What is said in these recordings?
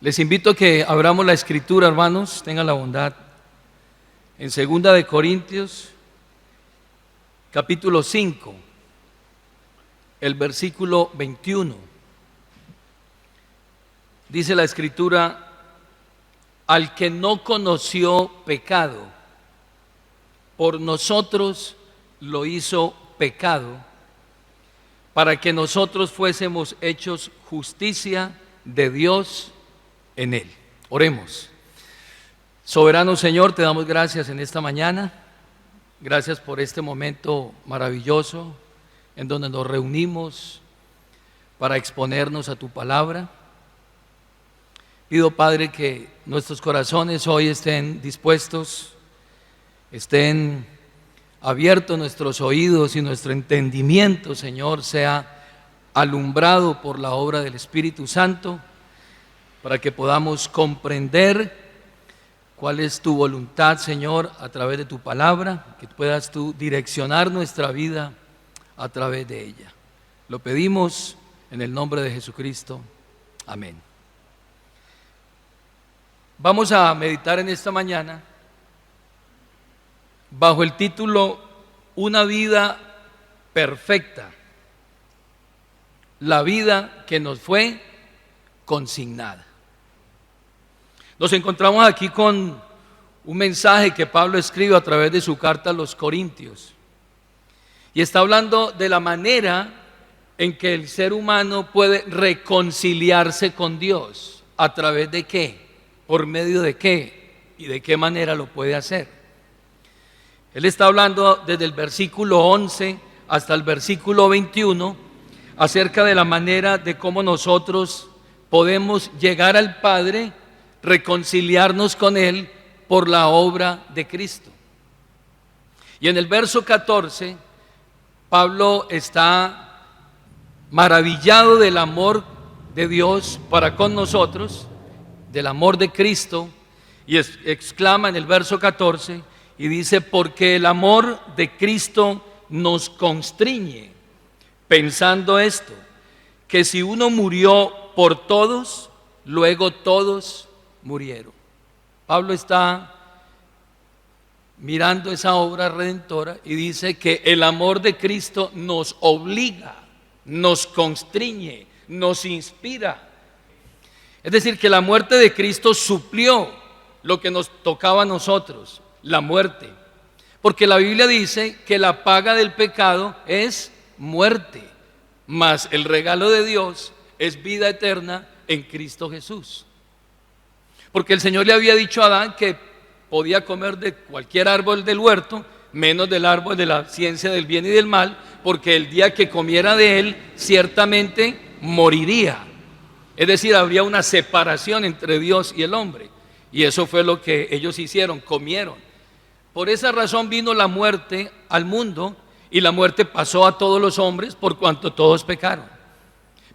Les invito a que abramos la escritura, hermanos, tengan la bondad. En 2 de Corintios, capítulo 5, el versículo 21. Dice la escritura: al que no conoció pecado, por nosotros lo hizo pecado, para que nosotros fuésemos hechos justicia de Dios en él. Oremos. Soberano Señor, te damos gracias en esta mañana. Gracias por este momento maravilloso en donde nos reunimos para exponernos a tu palabra. Pido, Padre, que nuestros corazones hoy estén dispuestos, estén abiertos nuestros oídos y nuestro entendimiento, Señor, sea alumbrado por la obra del Espíritu Santo, para que podamos comprender cuál es tu voluntad, Señor, a través de tu palabra, que puedas tú direccionar nuestra vida a través de ella. Lo pedimos en el nombre de Jesucristo. Amén. Vamos a meditar en esta mañana bajo el título Una vida perfecta, la vida que nos fue consignada. Nos encontramos aquí con un mensaje que Pablo escribe a través de su carta a los Corintios, y está hablando de la manera en que el ser humano puede reconciliarse con Dios. ¿A través de qué? ¿Por medio de qué? ¿Y de qué manera lo puede hacer? Él está hablando desde el versículo 11 hasta el versículo 21 acerca de la manera de cómo nosotros podemos llegar al Padre, reconciliarnos con Él por la obra de Cristo. Y en el verso 14, Pablo está maravillado del amor de Dios para con nosotros, del amor de Cristo, y exclama en el verso 14 y dice: porque el amor de Cristo nos constriñe, pensando esto, que si uno murió por todos, luego todos murieron. Pablo está mirando esa obra redentora y dice que el amor de Cristo nos obliga, nos constriñe, nos inspira. Es decir, que la muerte de Cristo suplió lo que nos tocaba a nosotros, la muerte. Porque la Biblia dice que la paga del pecado es muerte, mas el regalo de Dios es vida eterna en Cristo Jesús. Porque el Señor le había dicho a Adán que podía comer de cualquier árbol del huerto, menos del árbol de la ciencia del bien y del mal, porque el día que comiera de él, ciertamente moriría. Es decir, habría una separación entre Dios y el hombre. Y eso fue lo que ellos hicieron, comieron. Por esa razón vino la muerte al mundo, y la muerte pasó a todos los hombres por cuanto todos pecaron.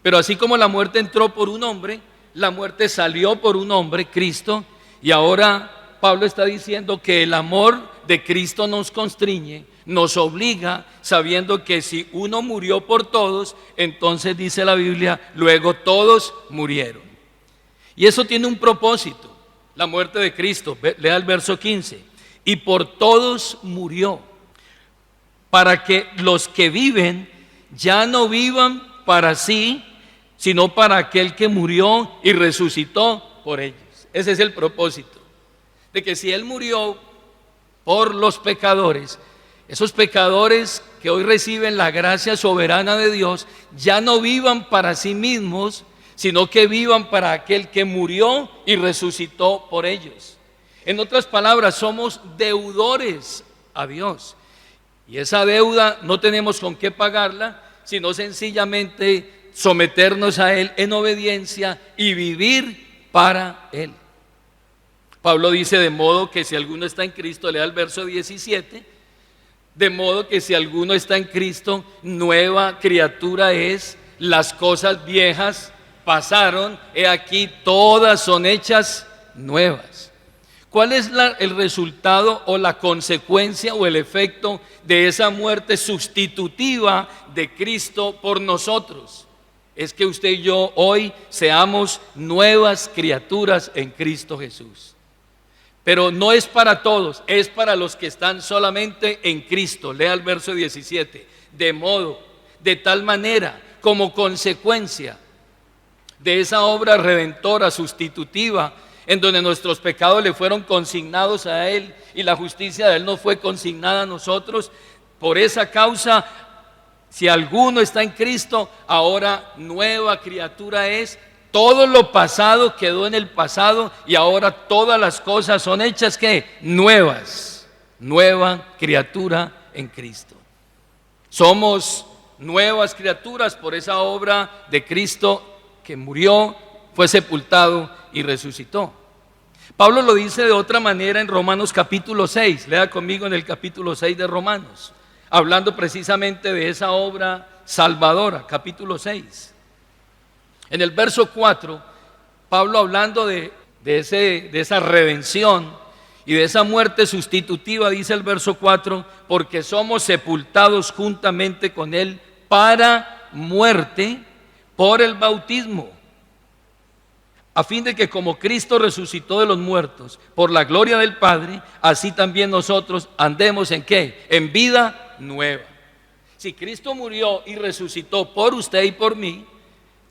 Pero así como la muerte entró por un hombre, la muerte salió por un hombre, Cristo, y ahora Pablo está diciendo que el amor de Cristo nos constriñe, nos obliga, sabiendo que si uno murió por todos, entonces dice la Biblia, luego todos murieron. Y eso tiene un propósito, la muerte de Cristo. Lea el verso 15. Y por todos murió, para que los que viven ya no vivan para sí, sino para aquel que murió y resucitó por ellos. Ese es el propósito, de que si Él murió por los pecadores, esos pecadores que hoy reciben la gracia soberana de Dios, ya no vivan para sí mismos, sino que vivan para aquel que murió y resucitó por ellos. En otras palabras, somos deudores a Dios, y esa deuda no tenemos con qué pagarla, sino sencillamente someternos a Él en obediencia y vivir para Él. Pablo dice: de modo que si alguno está en Cristo, lea el verso 17, de modo que si alguno está en Cristo, nueva criatura es, las cosas viejas pasaron, he aquí todas son hechas nuevas. ¿Cuál es el resultado o la consecuencia o el efecto de esa muerte sustitutiva de Cristo por nosotros? es que usted y yo hoy seamos nuevas criaturas en Cristo Jesús. Pero no es para todos, es para los que están solamente en Cristo. Lea el verso 17. De tal manera, como consecuencia de esa obra redentora, sustitutiva, en donde nuestros pecados le fueron consignados a Él y la justicia de Él nos fue consignada a nosotros, por esa causa, si alguno está en Cristo, ahora nueva criatura es. Todo lo pasado quedó en el pasado y ahora todas las cosas son hechas ¿qué? Nuevas. Nueva criatura en Cristo. Somos nuevas criaturas por esa obra de Cristo que murió, fue sepultado y resucitó. Pablo lo dice de otra manera en Romanos capítulo 6. Lea conmigo en el capítulo 6 de Romanos, hablando precisamente de esa obra salvadora, capítulo 6. En el verso 4, Pablo hablando de esa redención y de esa muerte sustitutiva, dice el verso 4, porque somos sepultados juntamente con Él para muerte por el bautismo, a fin de que como Cristo resucitó de los muertos por la gloria del Padre, así también nosotros andemos ¿en qué? En vida nueva. Si Cristo murió y resucitó por usted y por mí,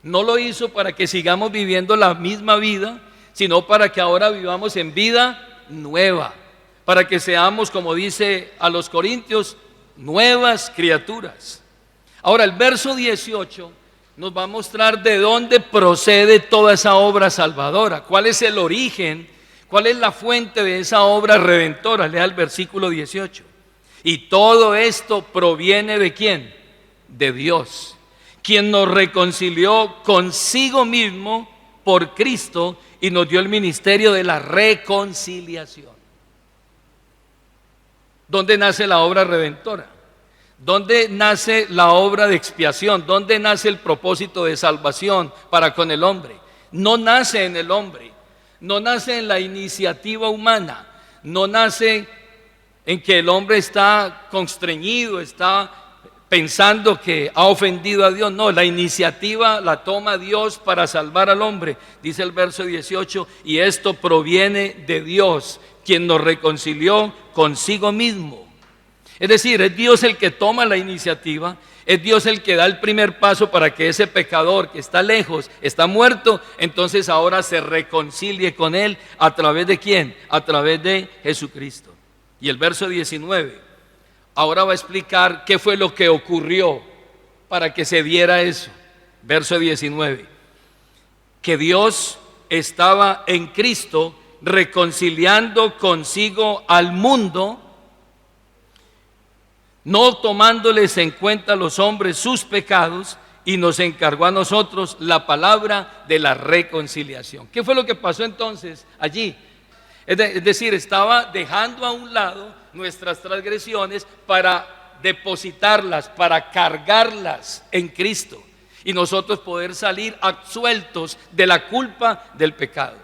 no lo hizo para que sigamos viviendo la misma vida, sino para que ahora vivamos en vida nueva, para que seamos, como dice a los Corintios, nuevas criaturas. Ahora el verso 18 nos va a mostrar de dónde procede toda esa obra salvadora, cuál es el origen, cuál es la fuente de esa obra redentora. Lea el versículo 18. Y todo esto proviene ¿de quién? De Dios, quien nos reconcilió consigo mismo por Cristo y nos dio el ministerio de la reconciliación. ¿Dónde nace la obra redentora? ¿Dónde nace la obra de expiación? ¿Dónde nace el propósito de salvación para con el hombre? No nace en el hombre, no nace en la iniciativa humana, no nace en que el hombre está constreñido, está pensando que ha ofendido a Dios. No, la iniciativa la toma Dios para salvar al hombre. Dice el verso 18, y esto proviene de Dios, quien nos reconcilió consigo mismo. Es decir, es Dios el que toma la iniciativa, es Dios el que da el primer paso para que ese pecador que está lejos, está muerto, entonces ahora se reconcilie con Él. ¿A través de quién? A través de Jesucristo. Y el verso 19 ahora va a explicar qué fue lo que ocurrió para que se diera eso. Verso 19, que Dios estaba en Cristo reconciliando consigo al mundo, no tomándoles en cuenta a los hombres sus pecados, y nos encargó a nosotros la palabra de la reconciliación. ¿Qué fue lo que pasó entonces allí? Es decir, estaba dejando a un lado nuestras transgresiones para depositarlas, para cargarlas en Cristo, y nosotros poder salir absueltos de la culpa del pecado.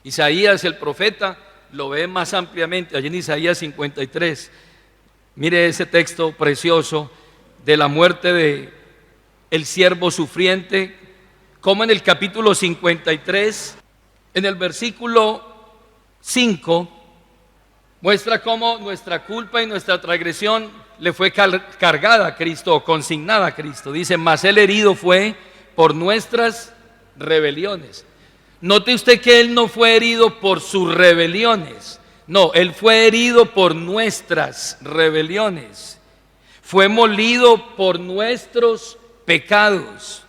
Isaías el profeta lo ve más ampliamente allí en Isaías 53. Mire ese texto precioso de la muerte de el siervo sufriente, como en el capítulo 53, en el versículo 5, muestra cómo nuestra culpa y nuestra transgresión le fue cargada a Cristo, o consignada a Cristo. Dice, mas Él herido fue por nuestras rebeliones. Note usted que Él no fue herido por sus rebeliones, no, Él fue herido por nuestras rebeliones, fue molido por nuestros pecados.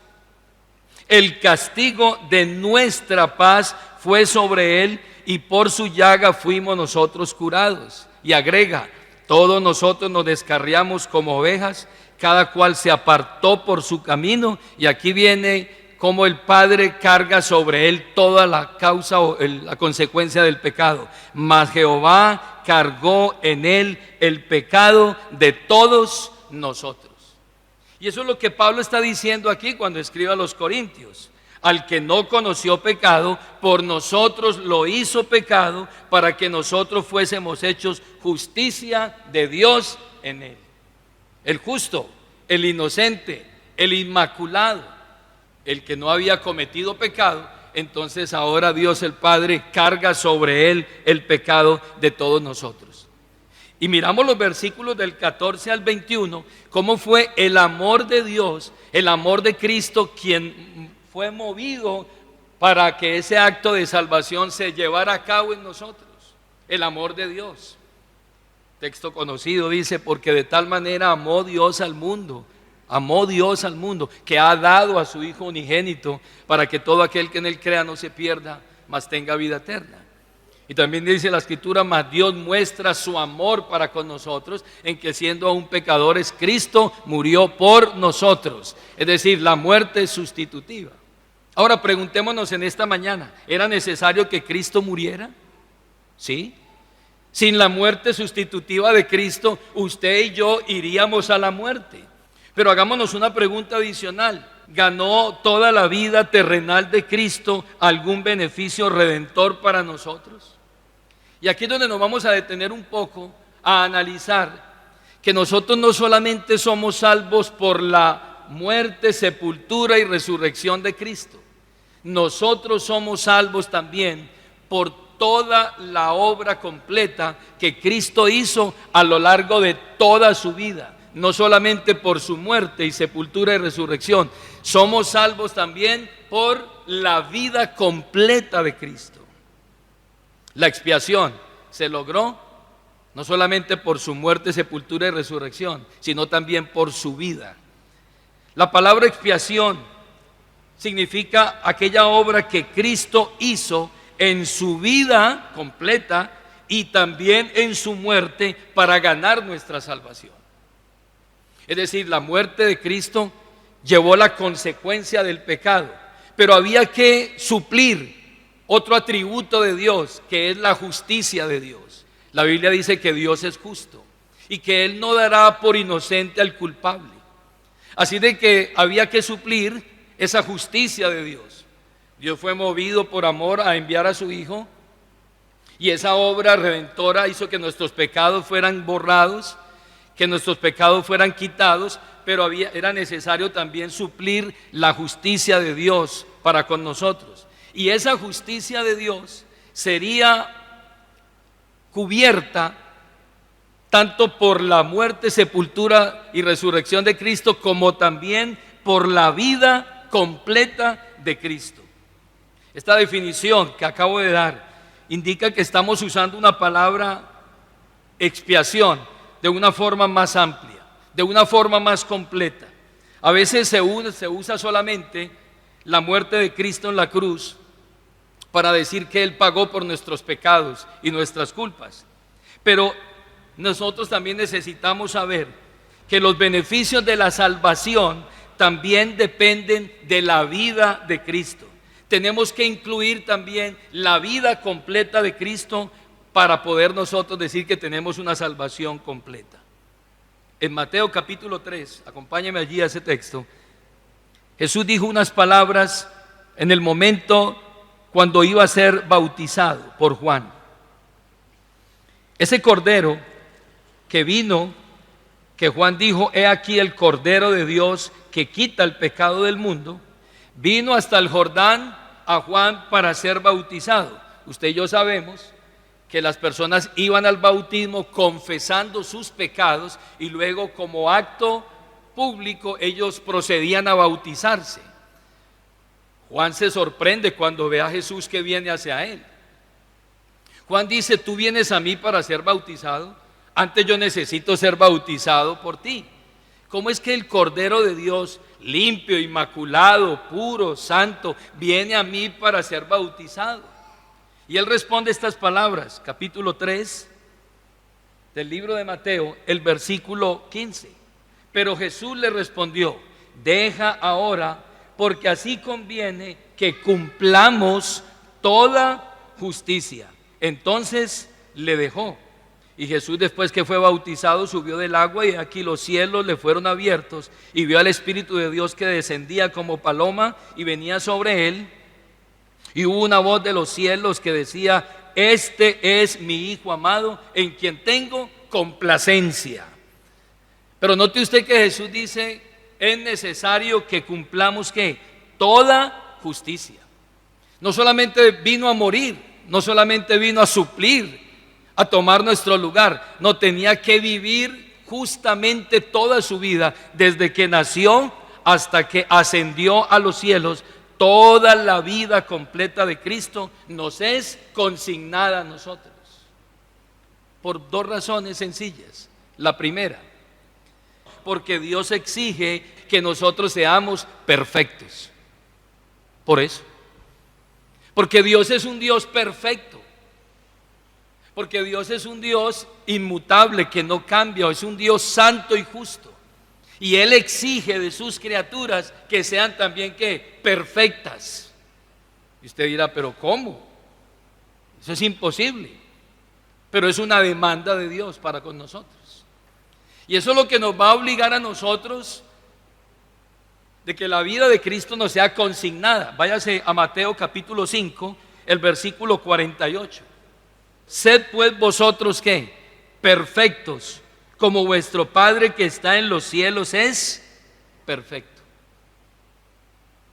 El castigo de nuestra paz fue sobre Él, y por su llaga fuimos nosotros curados. Y agrega, todos nosotros nos descarriamos como ovejas, cada cual se apartó por su camino. Y aquí viene cómo el Padre carga sobre Él toda la causa o la consecuencia del pecado. Mas Jehová cargó en Él el pecado de todos nosotros. Y eso es lo que Pablo está diciendo aquí cuando escribe a los Corintios. Al que no conoció pecado, por nosotros lo hizo pecado, para que nosotros fuésemos hechos justicia de Dios en Él. El justo, el inocente, el inmaculado, el que no había cometido pecado, entonces ahora Dios el Padre carga sobre él el pecado de todos nosotros. Y miramos los versículos del 14 al 21, cómo fue el amor de Dios, el amor de Cristo, quien fue movido para que ese acto de salvación se llevara a cabo en nosotros. El amor de Dios. Texto conocido dice, porque de tal manera amó Dios al mundo, que ha dado a su Hijo unigénito, para que todo aquel que en él crea no se pierda, mas tenga vida eterna. Y también dice la Escritura, mas Dios muestra su amor para con nosotros, en que siendo aún pecadores, Cristo murió por nosotros. Es decir, la muerte sustitutiva. Ahora preguntémonos en esta mañana, ¿era necesario que Cristo muriera? ¿Sí? Sin la muerte sustitutiva de Cristo, usted y yo iríamos a la muerte. Pero hagámonos una pregunta adicional. ¿Ganó toda la vida terrenal de Cristo algún beneficio redentor para nosotros? Y aquí es donde nos vamos a detener un poco a analizar que nosotros no solamente somos salvos por la muerte, sepultura y resurrección de Cristo. Nosotros somos salvos también por toda la obra completa que Cristo hizo a lo largo de toda su vida. No solamente por su muerte y sepultura y resurrección, somos salvos también por la vida completa de Cristo. La expiación se logró no solamente por su muerte, sepultura y resurrección, sino también por su vida. La palabra expiación significa aquella obra que Cristo hizo en su vida completa y también en su muerte para ganar nuestra salvación. Es decir, la muerte de Cristo llevó la consecuencia del pecado, pero había que suplir otro atributo de Dios, que es la justicia de Dios. La Biblia dice que Dios es justo y que Él no dará por inocente al culpable. Así de que había que suplir esa justicia de Dios. Dios fue movido por amor a enviar a su Hijo, y esa obra redentora hizo que nuestros pecados fueran borrados, que nuestros pecados fueran quitados, pero era necesario también suplir la justicia de Dios para con nosotros. Y esa justicia de Dios sería cubierta tanto por la muerte, sepultura y resurrección de Cristo, como también por la vida completa de Cristo. Esta definición que acabo de dar indica que estamos usando una palabra expiación de una forma más amplia, de una forma más completa. A veces se usa solamente la muerte de Cristo en la cruz para decir que Él pagó por nuestros pecados y nuestras culpas. Pero nosotros también necesitamos saber que los beneficios de la salvación también dependen de la vida de Cristo. Tenemos que incluir también la vida completa de Cristo para poder nosotros decir que tenemos una salvación completa. En Mateo capítulo 3, acompáñame allí a ese texto, Jesús dijo unas palabras en el momento cuando iba a ser bautizado por Juan. Ese cordero que vino, que Juan dijo, he aquí el cordero de Dios que quita el pecado del mundo, vino hasta el Jordán a Juan para ser bautizado. Usted y yo sabemos que las personas iban al bautismo confesando sus pecados y luego, como acto público, ellos procedían a bautizarse. Juan se sorprende cuando ve a Jesús que viene hacia él. Juan dice, tú vienes a mí para ser bautizado, antes yo necesito ser bautizado por ti. ¿Cómo es que el Cordero de Dios, limpio, inmaculado, puro, santo, viene a mí para ser bautizado? Y él responde estas palabras, capítulo 3 del libro de Mateo, el versículo 15. Pero Jesús le respondió, deja ahora, porque así conviene que cumplamos toda justicia. Entonces le dejó. Y Jesús, después que fue bautizado, subió del agua, y aquí los cielos le fueron abiertos, y vio al Espíritu de Dios que descendía como paloma y venía sobre él. Y hubo una voz de los cielos que decía, este es mi Hijo amado, en quien tengo complacencia. Pero note usted que Jesús dice, es necesario que cumplamos ¿qué? toda justicia. No solamente vino a morir, no solamente vino a suplir, a tomar nuestro lugar, no, tenía que vivir justamente toda su vida, desde que nació hasta que ascendió a los cielos. Toda la vida completa de Cristo nos es consignada a nosotros, por dos razones sencillas. La primera, porque Dios exige que nosotros seamos perfectos. Por eso, porque Dios es un Dios perfecto, porque Dios es un Dios inmutable, que no cambia, es un Dios santo y justo. Y Él exige de sus criaturas que sean también, ¿qué? Perfectas. Y usted dirá, ¿pero cómo? Eso es imposible. Pero es una demanda de Dios para con nosotros. Y eso es lo que nos va a obligar a nosotros, de que la vida de Cristo nos sea consignada. Váyase a Mateo capítulo 5, el versículo 48. Sed pues vosotros, ¿qué? Perfectos, como vuestro Padre que está en los cielos es perfecto.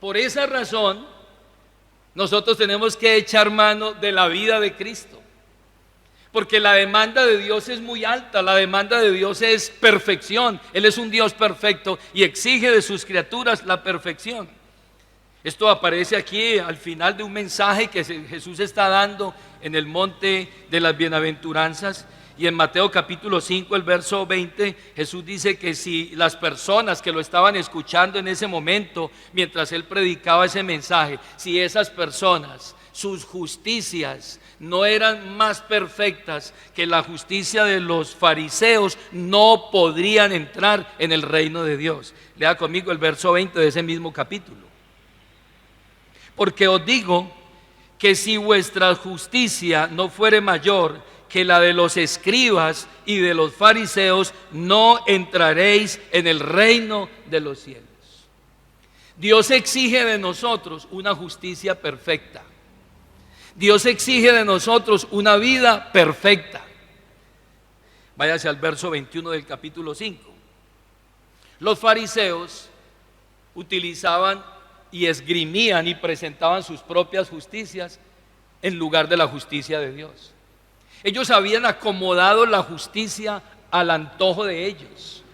Por esa razón, nosotros tenemos que echar mano de la vida de Cristo, porque la demanda de Dios es muy alta. La demanda de Dios es perfección. Él es un Dios perfecto y exige de sus criaturas la perfección. Esto aparece aquí al final de un mensaje que Jesús está dando en el monte de las bienaventuranzas. Y en Mateo capítulo 5, el verso 20, Jesús dice que si las personas que lo estaban escuchando en ese momento, mientras Él predicaba ese mensaje, si esas personas, sus justicias no eran más perfectas que la justicia de los fariseos, no podrían entrar en el reino de Dios. Lea conmigo el verso 20 de ese mismo capítulo. Porque os digo que si vuestra justicia no fuere mayor que la de los escribas y de los fariseos, no entraréis en el reino de los cielos. Dios exige de nosotros una justicia perfecta. Dios exige de nosotros una vida perfecta. Váyase al verso 21 del capítulo 5. Los fariseos utilizaban y esgrimían y presentaban sus propias justicias en lugar de la justicia de Dios. Ellos habían acomodado la justicia al antojo de ellos.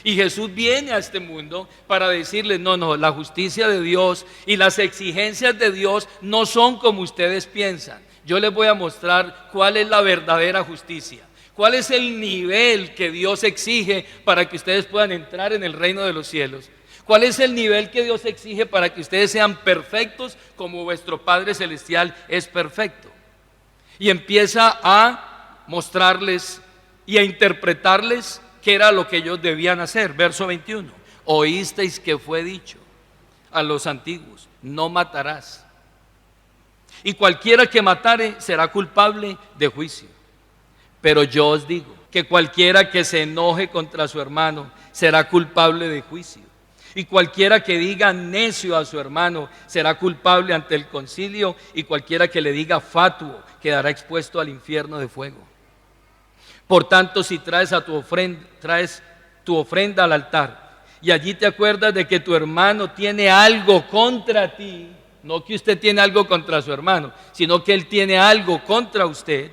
Y Jesús viene a este mundo para decirles, no, la justicia de Dios y las exigencias de Dios no son como ustedes piensan. Yo les voy a mostrar cuál es la verdadera justicia, cuál es el nivel que Dios exige para que ustedes puedan entrar en el reino de los cielos. ¿Cuál es el nivel que Dios exige para que ustedes sean perfectos como vuestro Padre Celestial es perfecto? Y empieza a mostrarles y a interpretarles qué era lo que ellos debían hacer. Verso 21. Oísteis que fue dicho a los antiguos, no matarás. Y cualquiera que matare será culpable de juicio. Pero yo os digo que cualquiera que se enoje contra su hermano será culpable de juicio. Y cualquiera que diga necio a su hermano será culpable ante el concilio, y cualquiera que le diga fatuo quedará expuesto al infierno de fuego. Por tanto, si traes tu ofrenda al altar y allí te acuerdas de que tu hermano tiene algo contra ti, no que usted tiene algo contra su hermano, sino que él tiene algo contra usted,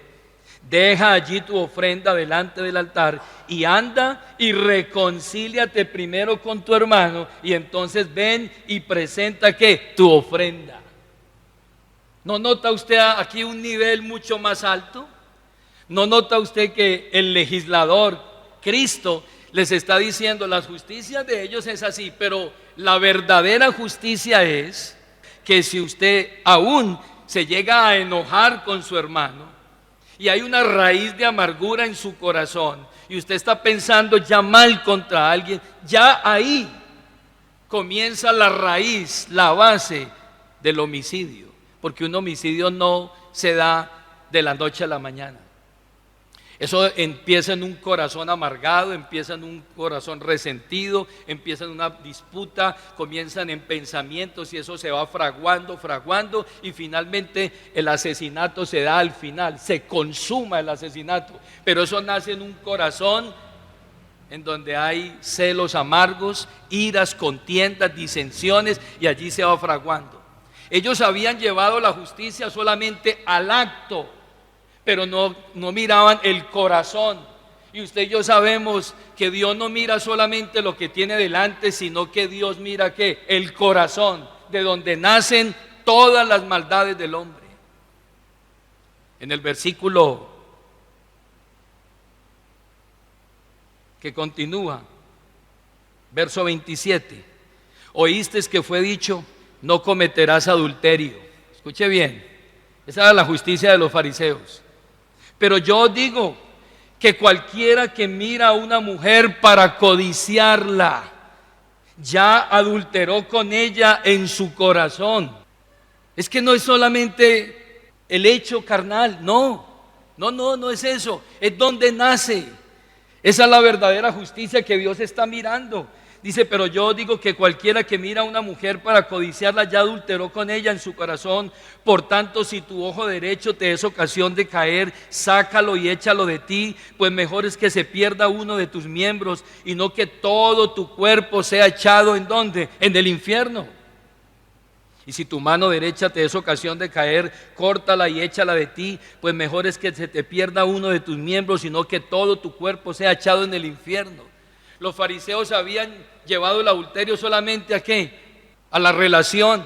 deja allí tu ofrenda delante del altar y anda y reconcíliate primero con tu hermano, y entonces ven y presenta ¿qué? Tu ofrenda. ¿No nota usted aquí un nivel mucho más alto? ¿No nota usted que el legislador, Cristo, les está diciendo las justicias de ellos es así, pero la verdadera justicia es que si usted aún se llega a enojar con su hermano y hay una raíz de amargura en su corazón y usted está pensando ya mal contra alguien, ya ahí comienza la raíz, la base del homicidio, porque un homicidio no se da de la noche a la mañana. Eso empieza en un corazón amargado, empieza en un corazón resentido, empieza en una disputa, comienzan en pensamientos y eso se va fraguando y finalmente el asesinato se da al final, se consuma el asesinato. Pero eso nace en un corazón en donde hay celos amargos, iras, contiendas, disensiones, y allí se va fraguando. Ellos habían llevado la justicia solamente al acto, pero no miraban el corazón. Y usted y yo sabemos que Dios no mira solamente lo que tiene delante, sino que Dios mira ¿qué? El corazón, de donde nacen todas las maldades del hombre. En el versículo que continúa, verso 27, oíste que fue dicho, no cometerás adulterio. Escuche bien, esa era la justicia de los fariseos. Pero yo os digo que cualquiera que mira a una mujer para codiciarla, ya adulteró con ella en su corazón. Es que no es solamente el hecho carnal, no es eso, es donde nace. Esa es la verdadera justicia que Dios está mirando. Dice, pero yo digo que cualquiera que mira a una mujer para codiciarla ya adulteró con ella en su corazón. Por tanto, si tu ojo derecho te es ocasión de caer, sácalo y échalo de ti, pues mejor es que se pierda uno de tus miembros y no que todo tu cuerpo sea echado ¿en dónde? En el infierno. Y si tu mano derecha te es ocasión de caer, córtala y échala de ti, pues mejor es que se te pierda uno de tus miembros, sino que todo tu cuerpo sea echado en el infierno. Los fariseos habían llevado el adulterio solamente ¿a qué? A la relación.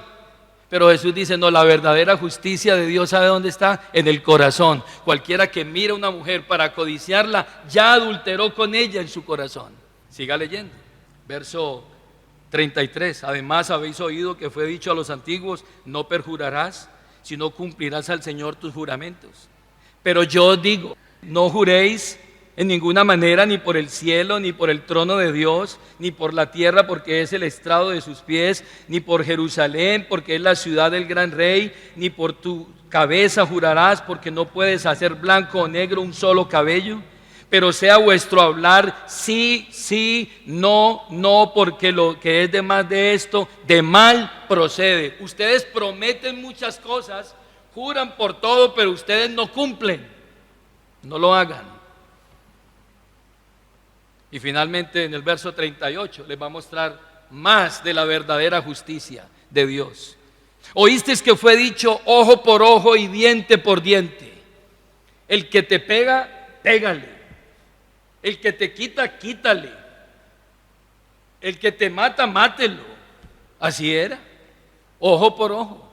Pero Jesús dice, no, la verdadera justicia de Dios, ¿sabe dónde está? En el corazón. Cualquiera que mira a una mujer para codiciarla, ya adulteró con ella en su corazón. Siga leyendo. Verso 33, además habéis oído que fue dicho a los antiguos, no perjurarás, sino cumplirás al Señor tus juramentos. Pero yo os digo, no juréis en ninguna manera, ni por el cielo, ni por el trono de Dios, ni por la tierra, porque es el estrado de sus pies, ni por Jerusalén, porque es la ciudad del gran rey, ni por tu cabeza jurarás, porque no puedes hacer blanco o negro un solo cabello. Pero sea vuestro hablar sí, sí, no, no, porque lo que es de más de esto, de mal procede. Ustedes prometen muchas cosas, juran por todo, pero ustedes no cumplen. No lo hagan. Y finalmente en el verso 38 les va a mostrar más de la verdadera justicia de Dios. Oísteis que fue dicho ojo por ojo y diente por diente. El que te pega, pégale. El que te quita, quítale. El que te mata, mátelo. Así era, ojo por ojo.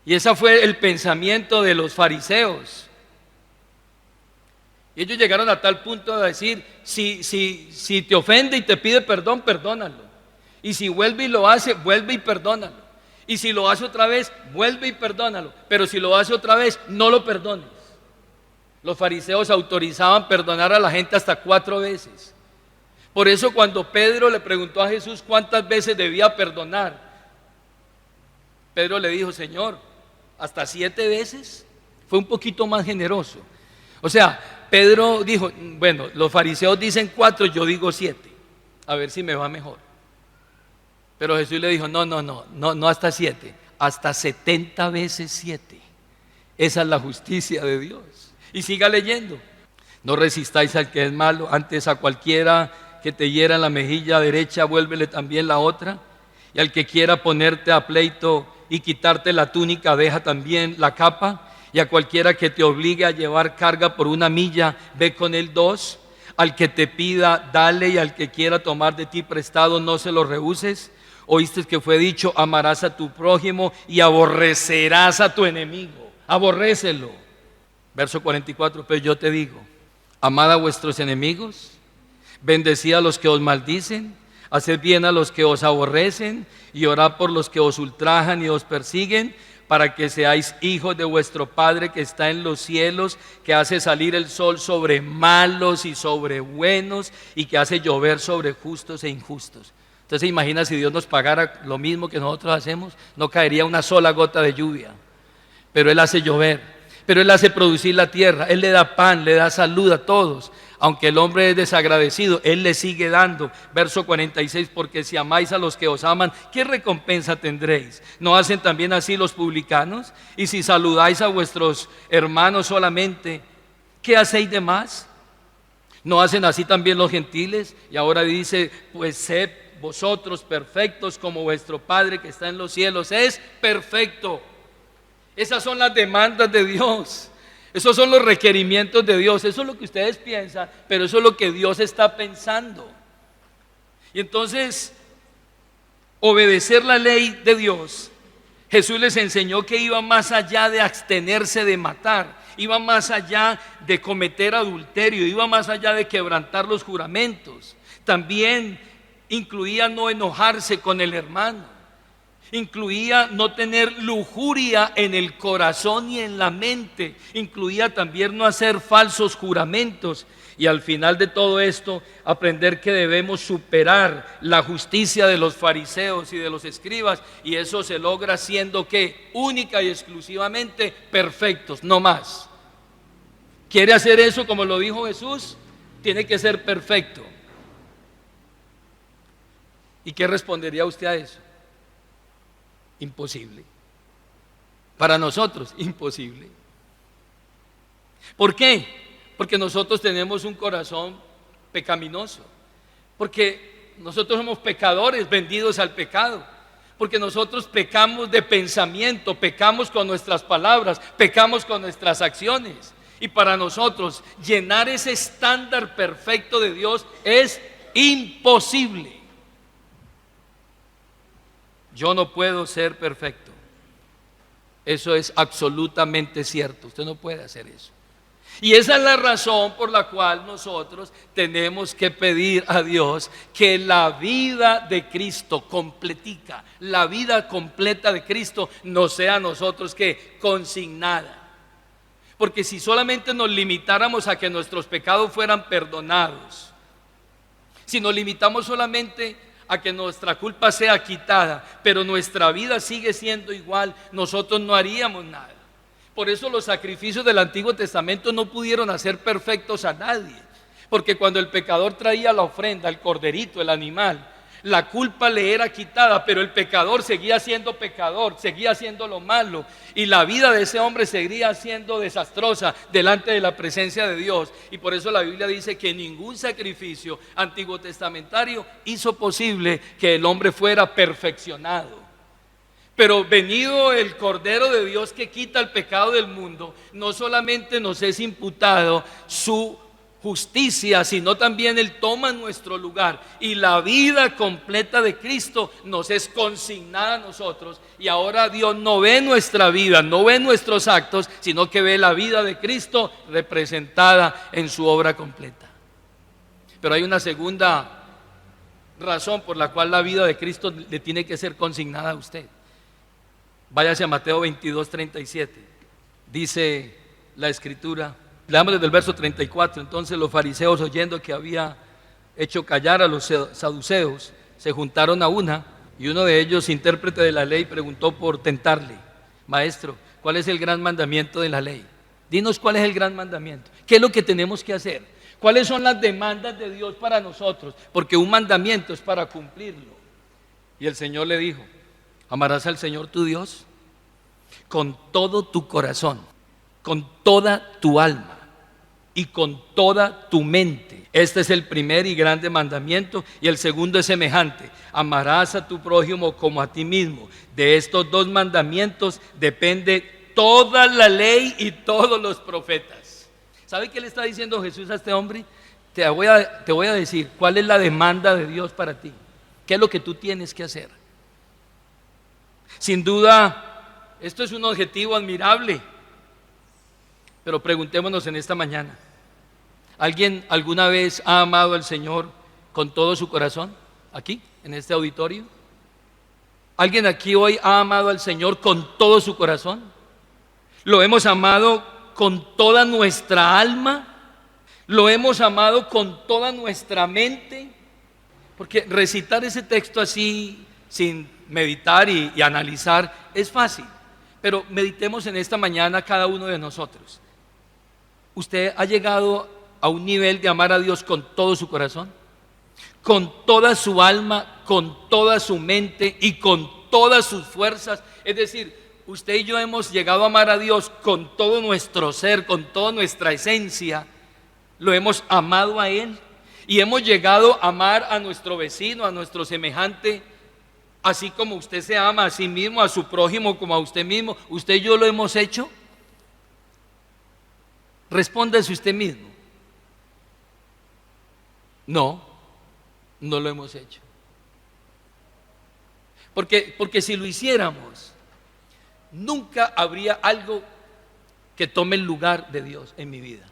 Y ese fue el pensamiento de los fariseos. Y ellos llegaron a tal punto de decir, si te ofende y te pide perdón, perdónalo. Y si vuelve y lo hace, vuelve y perdónalo. Y si lo hace otra vez, vuelve y perdónalo. Pero si lo hace otra vez, no lo perdones. Los fariseos autorizaban perdonar a la gente hasta 4 veces. Por eso cuando Pedro le preguntó a Jesús cuántas veces debía perdonar, Pedro le dijo, Señor, ¿hasta 7 veces? Fue un poquito más generoso. O sea, Pedro dijo, bueno, los fariseos dicen 4, yo digo 7, a ver si me va mejor. Pero Jesús le dijo, no hasta 7, hasta 70 veces 7. Esa es la justicia de Dios. Y siga leyendo. No resistáis al que es malo, antes a cualquiera que te hiera en la mejilla derecha, vuélvele también la otra. Y al que quiera ponerte a pleito y quitarte la túnica, deja también la capa. Y a cualquiera que te obligue a llevar carga por 1 milla, ve con él 2. Al que te pida, dale, y al que quiera tomar de ti prestado, no se lo rehuses. Oíste que fue dicho, amarás a tu prójimo y aborrecerás a tu enemigo. Aborrécelo. Verso 44, pero yo te digo, amad a vuestros enemigos, bendecid a los que os maldicen, haced bien a los que os aborrecen y orad por los que os ultrajan y os persiguen, para que seáis hijos de vuestro Padre que está en los cielos, que hace salir el sol sobre malos y sobre buenos, y que hace llover sobre justos e injustos. Entonces se imagina si Dios nos pagara lo mismo que nosotros hacemos, no caería una sola gota de lluvia, pero Él hace llover. Pero Él hace producir la tierra, Él le da pan, le da salud a todos. Aunque el hombre es desagradecido, Él le sigue dando. Verso 46, porque si amáis a los que os aman, ¿qué recompensa tendréis? ¿No hacen también así los publicanos? Y si saludáis a vuestros hermanos solamente, ¿qué hacéis de más? ¿No hacen así también los gentiles? Y ahora dice, pues sed vosotros perfectos como vuestro Padre que está en los cielos es perfecto. Esas son las demandas de Dios. Esos son los requerimientos de Dios. Eso es lo que ustedes piensan, pero eso es lo que Dios está pensando. Y entonces, obedecer la ley de Dios, Jesús les enseñó que iba más allá de abstenerse de matar, iba más allá de cometer adulterio, iba más allá de quebrantar los juramentos. También incluía no enojarse con el hermano, incluía no tener lujuria en el corazón y en la mente, incluía también no hacer falsos juramentos. Y al final de todo esto, aprender que debemos superar la justicia de los fariseos y de los escribas, y eso se logra siendo que única y exclusivamente perfectos, no más. ¿Quiere hacer eso como lo dijo Jesús? Tiene que ser perfecto. ¿Y qué respondería usted a eso? Imposible. Para nosotros, imposible. ¿Por qué? Porque nosotros tenemos un corazón pecaminoso, porque nosotros somos pecadores vendidos al pecado, porque nosotros pecamos de pensamiento, pecamos con nuestras palabras, pecamos con nuestras acciones, y para nosotros llenar ese estándar perfecto de Dios es imposible. Yo no puedo ser perfecto. Eso es absolutamente cierto. Usted no puede hacer eso. Y esa es la razón por la cual nosotros tenemos que pedir a Dios que la vida de Cristo completica, la vida completa de Cristo no sea a nosotros que consignada. Porque si solamente nos limitáramos a que nuestros pecados fueran perdonados, si nos limitamos solamente a que nuestra culpa sea quitada, pero nuestra vida sigue siendo igual, nosotros no haríamos nada. Por eso los sacrificios del Antiguo Testamento no pudieron hacer perfectos a nadie, porque cuando el pecador traía la ofrenda, el corderito, el animal, la culpa le era quitada, pero el pecador seguía siendo pecador, seguía haciendo lo malo, y la vida de ese hombre seguía siendo desastrosa delante de la presencia de Dios. Y por eso la Biblia dice que ningún sacrificio antiguo testamentario hizo posible que el hombre fuera perfeccionado. Pero venido el Cordero de Dios que quita el pecado del mundo, no solamente nos es imputado su justicia, sino también Él toma nuestro lugar, y la vida completa de Cristo nos es consignada a nosotros. Y ahora Dios no ve nuestra vida, no ve nuestros actos, sino que ve la vida de Cristo representada en su obra completa. Pero hay una segunda razón por la cual la vida de Cristo le tiene que ser consignada a usted. Váyase a Mateo 22:37. Dice la Escritura, leamos desde el verso 34. Entonces los fariseos, oyendo que había hecho callar a los saduceos, se juntaron a una, y uno de ellos, intérprete de la ley, preguntó por tentarle: Maestro, ¿cuál es el gran mandamiento de la ley? Dinos cuál es el gran mandamiento. ¿Qué es lo que tenemos que hacer? ¿Cuáles son las demandas de Dios para nosotros? Porque un mandamiento es para cumplirlo. Y el Señor le dijo: amarás al Señor tu Dios con todo tu corazón, con toda tu alma y con toda tu mente. Este es el primer y grande mandamiento, y el segundo es semejante: amarás a tu prójimo como a ti mismo. De estos dos mandamientos depende toda la ley y todos los profetas. ¿Sabe qué le está diciendo Jesús a este hombre? Te voy a decir cuál es la demanda de Dios para ti. ¿Qué es lo que tú tienes que hacer? Sin duda, esto es un objetivo admirable, pero preguntémonos en esta mañana: ¿alguien alguna vez ha amado al Señor con todo su corazón? Aquí, en este auditorio. ¿Alguien aquí hoy ha amado al Señor con todo su corazón? ¿Lo hemos amado con toda nuestra alma? ¿Lo hemos amado con toda nuestra mente? Porque recitar ese texto así, sin meditar y analizar, es fácil, pero meditemos en esta mañana cada uno de nosotros. ¿Usted ha llegado a un nivel de amar a Dios con todo su corazón, con toda su alma, con toda su mente y con todas sus fuerzas? Es decir, usted y yo hemos llegado a amar a Dios con todo nuestro ser, con toda nuestra esencia, lo hemos amado a Él y hemos llegado a amar a nuestro vecino, a nuestro semejante, así como usted se ama a sí mismo, a su prójimo como a usted mismo. ¿Usted y yo lo hemos hecho? Respóndase usted mismo. No, no lo hemos hecho. Porque si lo hiciéramos, nunca habría algo que tome el lugar de Dios en mi vida.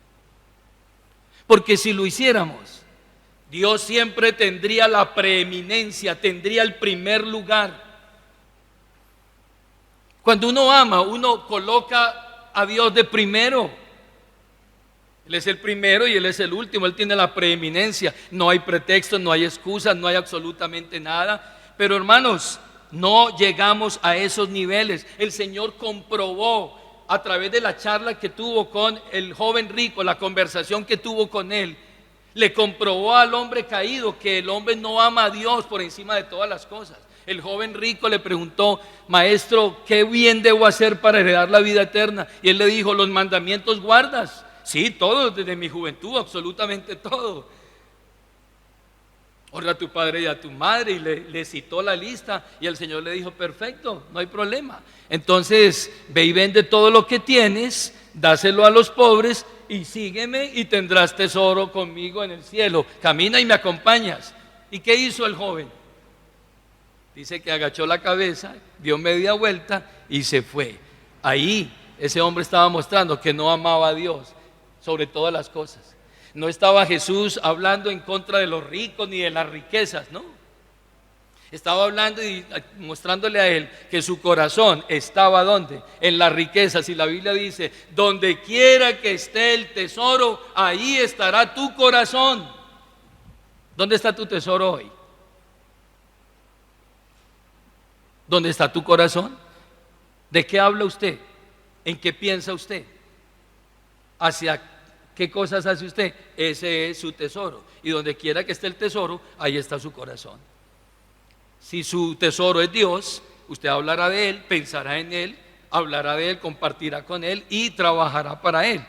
Porque si lo hiciéramos, Dios siempre tendría la preeminencia, tendría el primer lugar. Cuando uno ama, uno coloca a Dios de primero. Él es el primero y Él es el último, Él tiene la preeminencia. No hay pretextos, no hay excusas, no hay absolutamente nada. Pero hermanos, no llegamos a esos niveles. El Señor comprobó a través de la charla que tuvo con el joven rico, la conversación que tuvo con él, le comprobó al hombre caído que el hombre no ama a Dios por encima de todas las cosas. El joven rico le preguntó: maestro, ¿qué bien debo hacer para heredar la vida eterna? Y él le dijo: ¿los mandamientos guardas? Sí, todos, desde mi juventud, absolutamente todo. Honra a tu padre y a tu madre, y le citó la lista, y el Señor le dijo: perfecto, no hay problema. Entonces ve y vende todo lo que tienes, dáselo a los pobres y sígueme y tendrás tesoro conmigo en el cielo. Camina y me acompañas. ¿Y qué hizo el joven? Dice que agachó la cabeza, dio media vuelta y se fue. Ahí ese hombre estaba mostrando que no amaba a Dios sobre todas las cosas. No estaba Jesús hablando en contra de los ricos ni de las riquezas, no. Estaba hablando y mostrándole a él que su corazón estaba ¿dónde? En las riquezas. Y la Biblia dice: donde quiera que esté el tesoro, ahí estará tu corazón. ¿Dónde está tu tesoro hoy? ¿Dónde está tu corazón? ¿De qué habla usted? ¿En qué piensa usted? ¿Hacia qué cosas hace usted? Ese es su tesoro. Y donde quiera que esté el tesoro, ahí está su corazón. Si su tesoro es Dios, usted hablará de Él, pensará en Él, hablará de Él, compartirá con Él y trabajará para Él.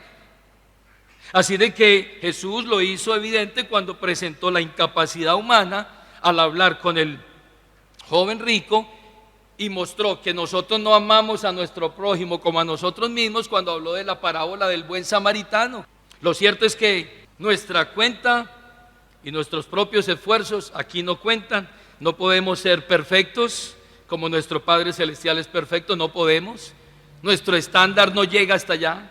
Así de que Jesús lo hizo evidente cuando presentó la incapacidad humana al hablar con el joven rico, y mostró que nosotros no amamos a nuestro prójimo como a nosotros mismos cuando habló de la parábola del buen samaritano. Lo cierto es que nuestra cuenta y nuestros propios esfuerzos aquí no cuentan. No podemos ser perfectos como nuestro Padre Celestial es perfecto, no podemos. Nuestro estándar no llega hasta allá.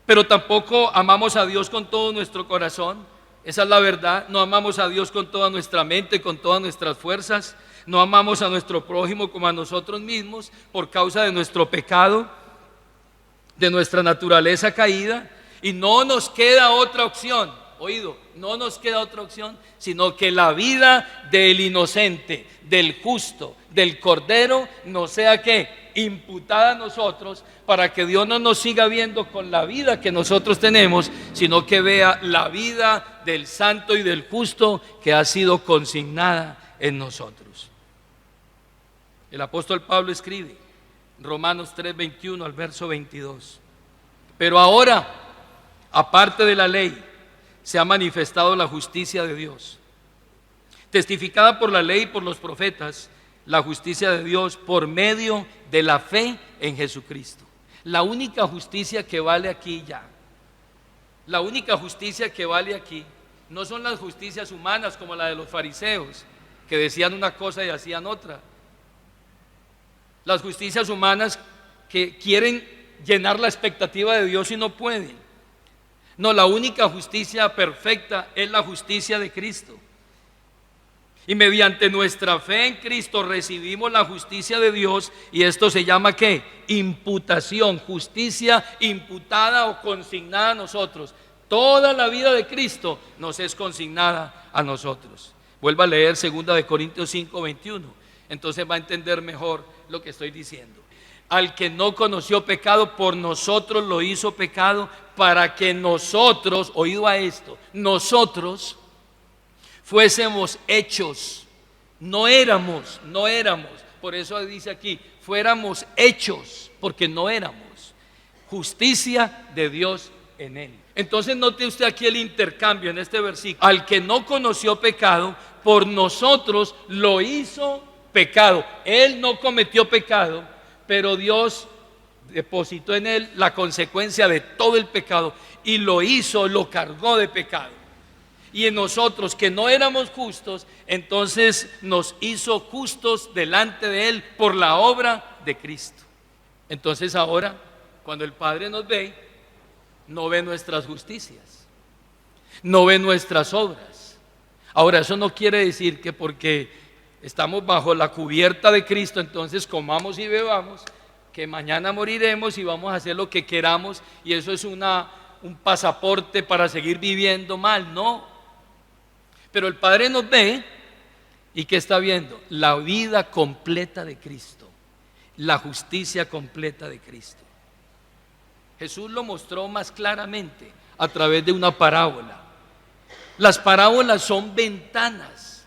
Pero tampoco amamos a Dios con todo nuestro corazón. Esa es la verdad. No amamos a Dios con toda nuestra mente, con todas nuestras fuerzas. No amamos a nuestro prójimo como a nosotros mismos por causa de nuestro pecado, de nuestra naturaleza caída. Y no nos queda otra opción, oído, no nos queda otra opción, sino que la vida del inocente, del justo, del cordero, no sea que imputada a nosotros, para que Dios no nos siga viendo con la vida que nosotros tenemos, sino que vea la vida del santo y del justo que ha sido consignada en nosotros. El apóstol Pablo escribe, Romanos 3:21 al verso 22: pero ahora, aparte de la ley, se ha manifestado la justicia de Dios, testificada por la ley y por los profetas, la justicia de Dios por medio de la fe en Jesucristo. La única justicia que vale aquí ya, la única justicia que vale aquí, no son las justicias humanas como la de los fariseos, que decían una cosa y hacían otra. Las justicias humanas que quieren llenar la expectativa de Dios y no pueden. No, la única justicia perfecta es la justicia de Cristo. Y mediante nuestra fe en Cristo recibimos la justicia de Dios, y esto se llama ¿qué? Imputación, justicia imputada o consignada a nosotros. Toda la vida de Cristo nos es consignada a nosotros. Vuelva a leer 2 Corintios 5:21. Entonces va a entender mejor lo que estoy diciendo. Al que no conoció pecado, por nosotros lo hizo pecado, para que nosotros, oído a esto, nosotros fuésemos hechos, no éramos, por eso dice aquí, fuéramos hechos, porque no éramos, justicia de Dios en Él. Entonces note usted aquí el intercambio en este versículo. Al que no conoció pecado, por nosotros lo hizo pecado. Él no cometió pecado, pero Dios depositó en Él la consecuencia de todo el pecado y lo hizo, lo cargó de pecado. Y en nosotros que no éramos justos, entonces nos hizo justos delante de Él por la obra de Cristo. Entonces ahora, cuando el Padre nos ve, no ve nuestras justicias, no ve nuestras obras. Ahora, eso no quiere decir que porque estamos bajo la cubierta de Cristo, entonces comamos y bebamos, que mañana moriremos y vamos a hacer lo que queramos y eso es un pasaporte para seguir viviendo mal. No. Pero el Padre nos ve y ¿qué está viendo? La vida completa de Cristo, la justicia completa de Cristo. Jesús lo mostró más claramente a través de una parábola. Las parábolas son ventanas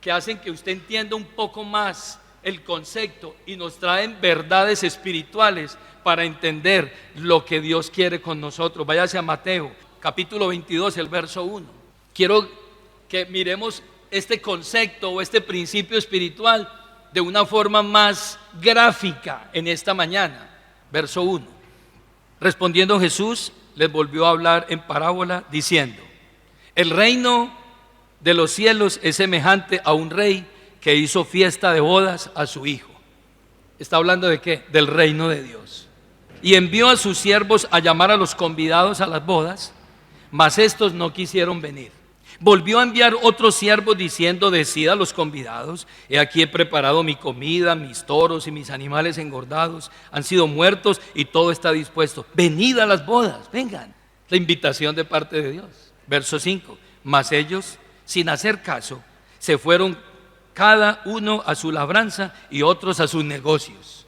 que hacen que usted entienda un poco más el concepto y nos traen verdades espirituales para entender lo que Dios quiere con nosotros. Váyase a Mateo, capítulo 22, el verso 1. Quiero que miremos este concepto o este principio espiritual de una forma más gráfica en esta mañana. Verso 1. Respondiendo Jesús, les volvió a hablar en parábola diciendo: el reino de los cielos es semejante a un rey que hizo fiesta de bodas a su hijo. ¿Está hablando de qué? Del reino de Dios. Y envió a sus siervos a llamar a los convidados a las bodas, mas estos no quisieron venir. Volvió a enviar otros siervos diciendo: decid a los convidados: he aquí he preparado mi comida, mis toros y mis animales engordados han sido muertos y todo está dispuesto. Venid a las bodas, vengan. La invitación de parte de Dios. Verso 5. Mas ellos, sin hacer caso, se fueron cada uno a su labranza y otros a sus negocios.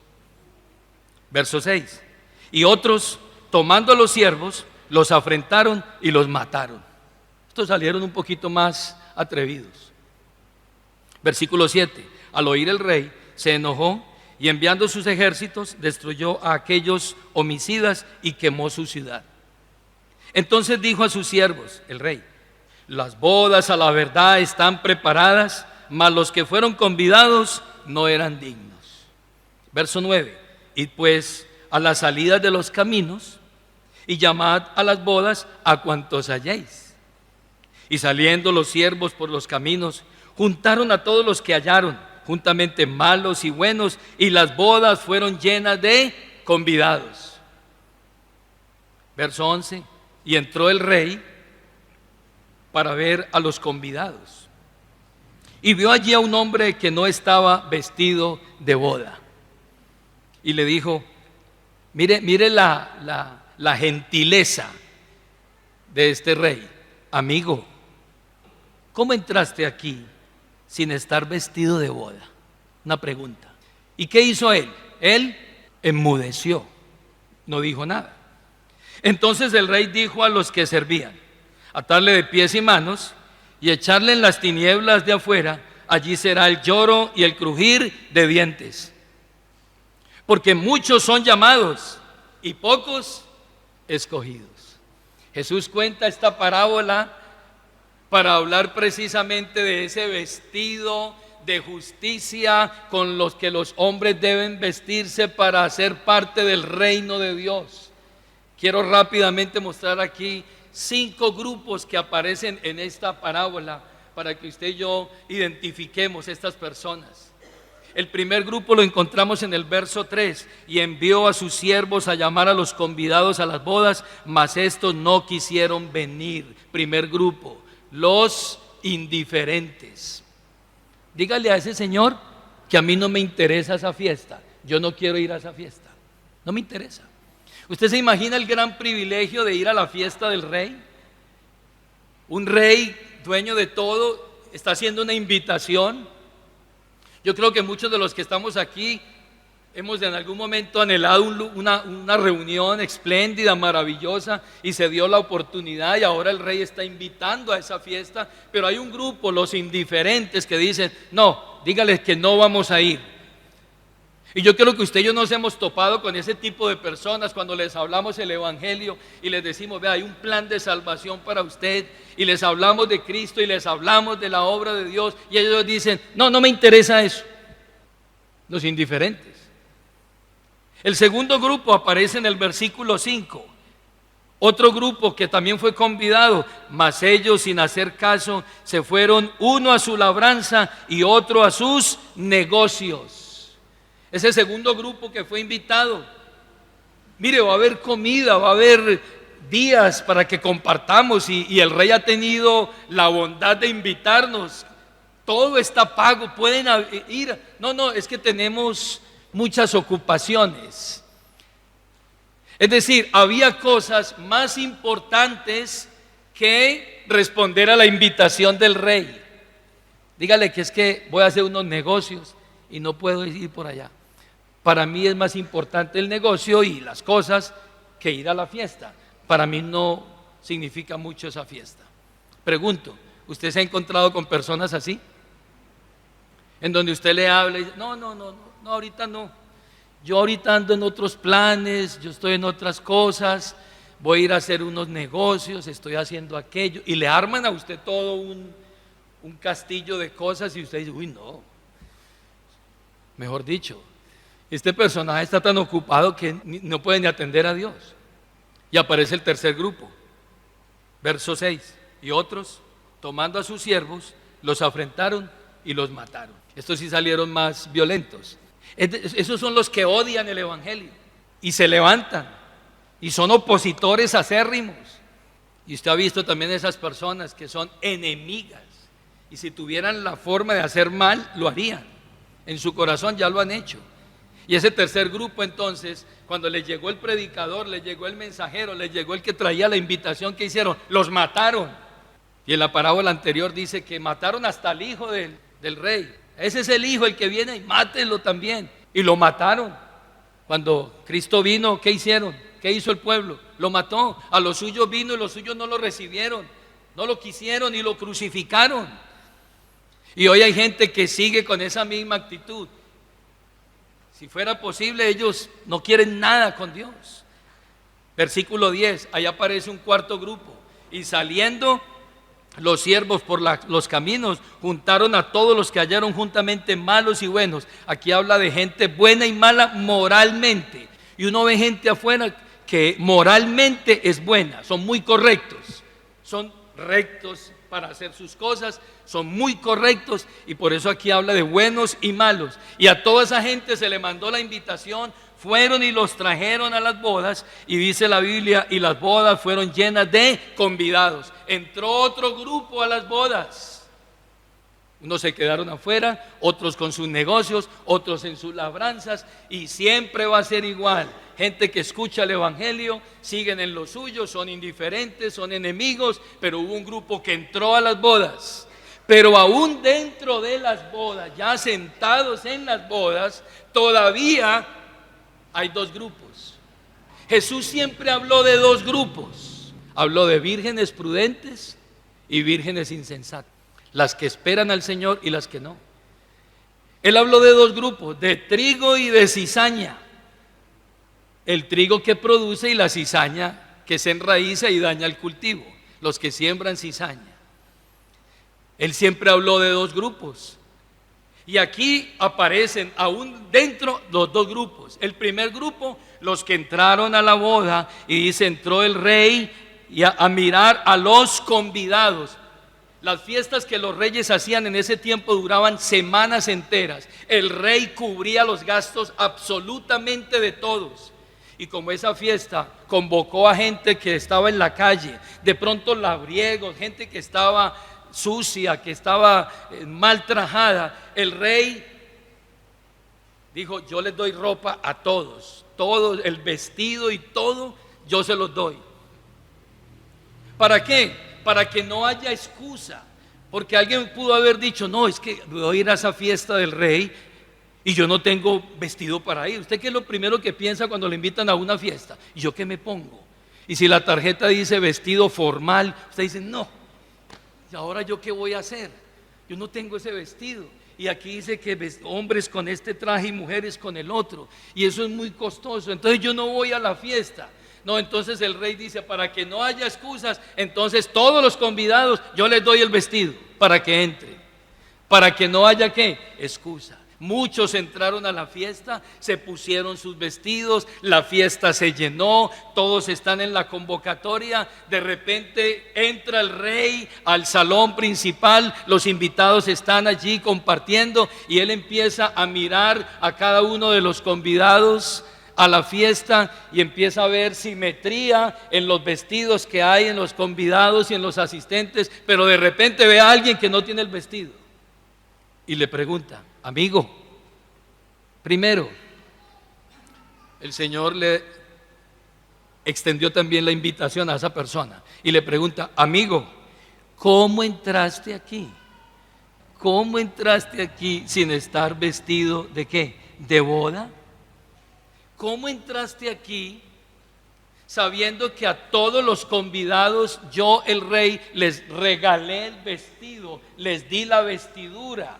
Verso 6. Y otros, tomando a los siervos, los afrentaron y los mataron. Estos salieron un poquito más atrevidos. Versículo 7. Al oír el rey, se enojó y enviando sus ejércitos, destruyó a aquellos homicidas y quemó su ciudad. Entonces dijo a sus siervos, el rey: las bodas a la verdad están preparadas, mas los que fueron convidados no eran dignos. Verso 9. Id pues a las salidas de los caminos y llamad a las bodas a cuantos halléis. Y saliendo los siervos por los caminos, juntaron a todos los que hallaron, juntamente malos y buenos, y las bodas fueron llenas de convidados. Verso 11. Y entró el rey para ver a los convidados, y vio allí a un hombre que no estaba vestido de boda. Y le dijo: mire la gentileza de este rey. Amigo, ¿cómo entraste aquí sin estar vestido de boda? Una pregunta. ¿Y qué hizo él? Él enmudeció, no dijo nada. Entonces el rey dijo a los que servían: atarle de pies y manos y echarle en las tinieblas de afuera, allí será el lloro y el crujir de dientes. Porque muchos son llamados y pocos escogidos. Jesús cuenta esta parábola para hablar precisamente de ese vestido de justicia con los que los hombres deben vestirse para ser parte del reino de Dios. Quiero rápidamente mostrar aquí 5 grupos que aparecen en esta parábola para que usted y yo identifiquemos estas personas. El primer grupo lo encontramos en el verso 3: y envió a sus siervos a llamar a los convidados a las bodas, mas estos no quisieron venir. Primer grupo, los indiferentes. Dígale a ese señor que a mí no me interesa esa fiesta. Yo no quiero ir a esa fiesta, no me interesa. ¿Usted se imagina el gran privilegio de ir a la fiesta del rey? Un rey dueño de todo está haciendo una invitación. Yo creo que muchos de los que estamos aquí hemos en algún momento anhelado una reunión espléndida, maravillosa, y se dio la oportunidad y ahora el rey está invitando a esa fiesta, pero hay un grupo, los indiferentes, que dicen: no, dígales que no vamos a ir. Y yo creo que usted y yo nos hemos topado con ese tipo de personas cuando les hablamos el evangelio y les decimos, vea, hay un plan de salvación para usted, y les hablamos de Cristo y les hablamos de la obra de Dios, y ellos dicen, no, no me interesa eso. Los indiferentes. El segundo grupo aparece en el versículo 5. Otro grupo que también fue convidado, mas ellos sin hacer caso se fueron, uno a su labranza y otro a sus negocios. Ese segundo grupo que fue invitado, mire, va a haber comida, va a haber días para que compartamos, y el rey ha tenido la bondad de invitarnos. Todo está pago, pueden ir. No, es que tenemos muchas ocupaciones. Es decir, había cosas más importantes que responder a la invitación del rey. Dígale que es que voy a hacer unos negocios y no puedo ir por allá. Para mí es más importante el negocio y las cosas que ir a la fiesta. Para mí no significa mucho esa fiesta. Pregunto, ¿usted se ha encontrado con personas así? En donde usted le habla y dice, no, ahorita no. Yo ahorita ando en otros planes, yo estoy en otras cosas, voy a ir a hacer unos negocios, estoy haciendo aquello. Y le arman a usted todo un castillo de cosas y usted dice, uy, no. Mejor dicho, este personaje está tan ocupado que no puede ni atender a Dios. Y aparece el tercer grupo, verso 6. Y otros, tomando a sus siervos, los afrentaron y los mataron. Estos sí salieron más violentos. Esos son los que odian el evangelio y se levantan y son opositores acérrimos. Y usted ha visto también esas personas que son enemigas, y si tuvieran la forma de hacer mal, lo harían. En su corazón ya lo han hecho. Y ese tercer grupo entonces, cuando les llegó el predicador, les llegó el mensajero, les llegó el que traía la invitación, que hicieron, los mataron. Y en la parábola anterior dice que mataron hasta al hijo del rey. Ese es el hijo, el que viene, y mátenlo también. Y lo mataron. Cuando Cristo vino, ¿qué hicieron? ¿Qué hizo el pueblo? Lo mató. A los suyos vino y los suyos no lo recibieron, no lo quisieron y lo crucificaron. Y hoy hay gente que sigue con esa misma actitud. Si fuera posible, ellos no quieren nada con Dios. Versículo 10, ahí aparece un cuarto grupo. Y saliendo los siervos por los caminos, juntaron a todos los que hallaron juntamente, malos y buenos. Aquí habla de gente buena y mala moralmente. Y uno ve gente afuera que moralmente es buena, son muy correctos, son rectos para hacer sus cosas, son muy correctos, y por eso aquí habla de buenos y malos. Y a toda esa gente se le mandó la invitación, fueron y los trajeron a las bodas, y dice la Biblia, y las bodas fueron llenas de convidados. Entró otro grupo a las bodas. Unos se quedaron afuera, otros con sus negocios, otros en sus labranzas, y siempre va a ser igual. Gente que escucha el evangelio, siguen en lo suyo, son indiferentes, son enemigos, pero hubo un grupo que entró a las bodas. Pero aún dentro de las bodas, ya sentados en las bodas, todavía hay dos grupos. Jesús siempre habló de dos grupos. Habló de vírgenes prudentes y vírgenes insensatas. Las que esperan al Señor y las que no. Él habló de dos grupos, de trigo y de cizaña. El trigo que produce y la cizaña que se enraiza y daña el cultivo. Los que siembran cizaña. Él siempre habló de dos grupos. Y aquí aparecen aún dentro los dos grupos. El primer grupo, los que entraron a la boda, y dice, entró el rey y a mirar a los convidados. Las fiestas que los reyes hacían en ese tiempo duraban semanas enteras. El rey cubría los gastos absolutamente de todos. Y como esa fiesta convocó a gente que estaba en la calle, de pronto labriegos, gente que estaba sucia, que estaba mal trajada, el rey dijo, yo les doy ropa a todos, todo el vestido y todo, yo se los doy. ¿Para qué? Para que no haya excusa, porque alguien pudo haber dicho, no, es que voy a ir a esa fiesta del rey y yo no tengo vestido para ir. ¿Usted qué es lo primero que piensa cuando le invitan a una fiesta? ¿Y yo qué me pongo? Y si la tarjeta dice vestido formal, usted dice, no, ¿y ahora yo qué voy a hacer? Yo no tengo ese vestido. y aquí dice que hombres con este traje y mujeres con el otro, y eso es muy costoso, entonces yo no voy a la fiesta. No, entonces el rey dice, para que no haya excusas, entonces todos los convidados yo les doy el vestido para que entren, para que no haya ¿qué? Excusa. Muchos entraron a la fiesta, se pusieron sus vestidos, la fiesta se llenó, todos están en la convocatoria. De repente entra el rey al salón principal, los invitados están allí compartiendo y él empieza a mirar a cada uno de los convidados a la fiesta y empieza a ver simetría en los vestidos que hay en los convidados y en los asistentes, pero de repente ve a alguien que no tiene el vestido y le pregunta: amigo, primero, el Señor le extendió también la invitación a esa persona y le pregunta: amigo, ¿cómo entraste aquí? ¿Cómo entraste aquí sin estar vestido de qué? ¿De boda? ¿Cómo entraste aquí sabiendo que a todos los convidados yo, el rey, les regalé el vestido, les di la vestidura?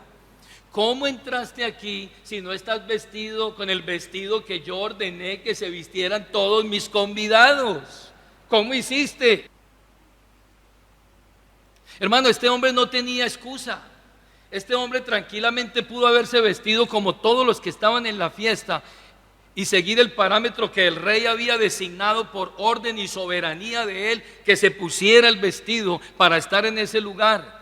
¿Cómo entraste aquí si no estás vestido con el vestido que yo ordené que se vistieran todos mis convidados? ¿Cómo hiciste? Hermano, este hombre no tenía excusa. Este hombre tranquilamente pudo haberse vestido como todos los que estaban en la fiesta y seguir el parámetro que el rey había designado por orden y soberanía de él, que se pusiera el vestido para estar en ese lugar.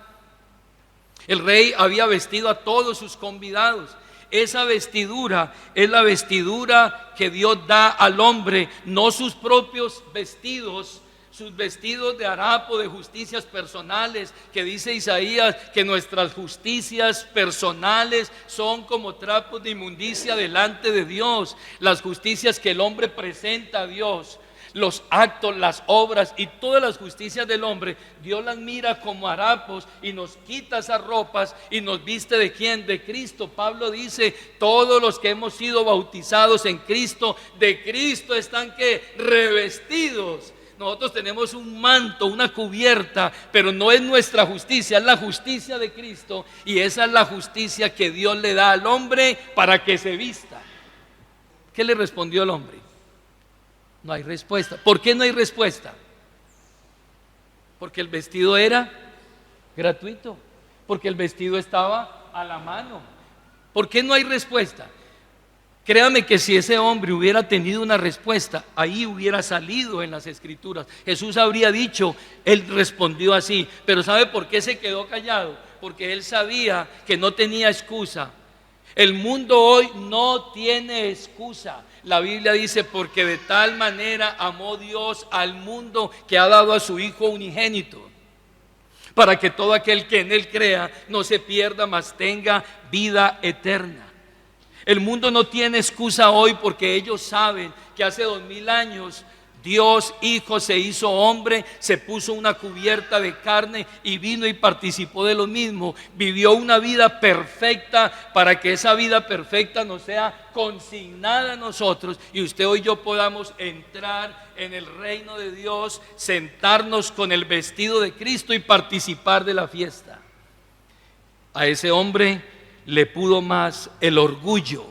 El rey había vestido a todos sus convidados. Esa vestidura es la vestidura que Dios da al hombre, no sus propios vestidos, sus vestidos de harapo, de justicias personales, que dice Isaías que nuestras justicias personales son como trapos de inmundicia delante de Dios. Las justicias que el hombre presenta a Dios, los actos, las obras y todas las justicias del hombre, Dios las mira como harapos y nos quita esas ropas y nos viste ¿de quién? De Cristo. Pablo dice: todos los que hemos sido bautizados en Cristo, de Cristo están ¿qué? Revestidos. Nosotros tenemos un manto, una cubierta, pero no es nuestra justicia, es la justicia de Cristo, y esa es la justicia que Dios le da al hombre para que se vista. ¿Qué le respondió el hombre? No hay respuesta. ¿Por qué no hay respuesta? Porque el vestido era gratuito, porque el vestido estaba a la mano. ¿Por qué no hay respuesta? Créame que si ese hombre hubiera tenido una respuesta, ahí hubiera salido en las escrituras. Jesús habría dicho, él respondió así. Pero ¿sabe por qué se quedó callado? Porque él sabía que no tenía excusa. El mundo hoy no tiene excusa. La Biblia dice: porque de tal manera amó Dios al mundo que ha dado a su Hijo unigénito, para que todo aquel que en él crea no se pierda, mas tenga vida eterna. El mundo no tiene excusa hoy, porque ellos saben que hace 2000 años Dios Hijo se hizo hombre, se puso una cubierta de carne y vino y participó de lo mismo. Vivió una vida perfecta para que esa vida perfecta nos sea consignada a nosotros y usted y yo podamos entrar en el reino de Dios, sentarnos con el vestido de Cristo y participar de la fiesta. A ese hombre le pudo más el orgullo,